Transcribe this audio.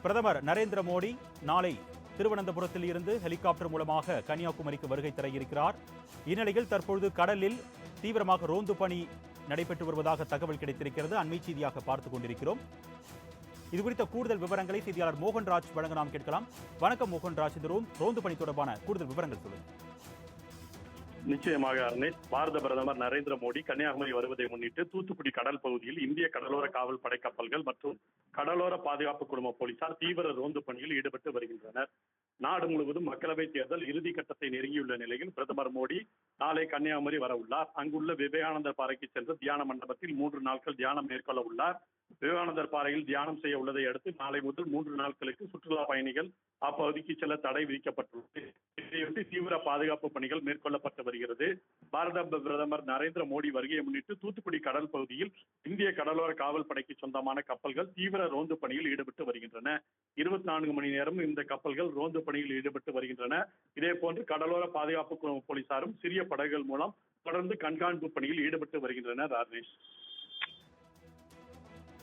பிரதமர் நரேந்திர மோடி நாளை திருவனந்தபுரத்தில் இருந்து ஹெலிகாப்டர் மூலமாக கன்னியாகுமரிக்கு வருகை தர இருக்கிறார். இந்நிலையில் தற்பொழுது கடலில் தீவிரமாக ரோந்து பணி நடைபெற்று வருவதாக தகவல் கிடைத்திருக்கிறது. அண்மை செய்தியாக பார்த்துக் கொண்டிருக்கிறோம். இதுகுறித்த கூடுதல் விவரங்களை செய்தியாளர் மோகன்ராஜ் வழங்க நாம் கேட்கலாம். வணக்கம் மோகன்ராஜ், இந்த ரோந்து பணி தொடர்பான கூடுதல் விவரங்கள் சொல்லுங்கள். நிச்சயமாக அர்னேஷ், பாரத பிரதமர் நரேந்திர மோடி கன்னியாகுமரி வருவதை முன்னிட்டு தூத்துக்குடி கடல் பகுதியில் இந்திய கடலோர காவல் படை கப்பல்கள் மற்றும் கடலோர பாதுகாப்பு குழும போலீசார் தீவிர ரோந்து பணியில் ஈடுபட்டு வருகின்றனர். நாடு முழுவதும் மக்களவைத் தேர்தல் இறுதி கட்டத்தை நெருங்கியுள்ள நிலையில் பிரதமர் மோடி நாளை கன்னியாகுமரி வர உள்ளார். அங்குள்ள விவேகானந்தர் பாறைக்கு சென்று தியான மண்டபத்தில் 3 நாட்கள் தியானம் மேற்கொள்ள உள்ளார். விவேகானந்தர் பாறையில் தியானம் செய்ய உள்ளதை அடுத்து நாளை முதல் 3 நாட்களுக்கு சுற்றுலா பயணிகள் அப்பகுதிக்கு செல்ல தடை விதிக்கப்பட்டுள்ளது. இதையொட்டி தீவிர பாதுகாப்பு பணிகள் மேற்கொள்ளப்பட்டு வருகிறது. பாரத பிரதமர் நரேந்திர மோடி வருகையை முன்னிட்டு தூத்துக்குடி கடல் பகுதியில் இந்திய கடலோர காவல் படைக்கு சொந்தமான கப்பல்கள் தீவிர ரோந்து பணியில் ஈடுபட்டு வருகின்றன. 24 மணி நேரம் இந்த கப்பல்கள் ரோந்து பணியில் ஈடுபட்டு வருகின்றன. இதே போன்று கடலோர பாதுகாப்பு போலீசாரும் சிறிய படகுகள் மூலம் தொடர்ந்து கண்காணிப்பு பணியில் ஈடுபட்டு வருகின்றனர். ராஜேஷ்.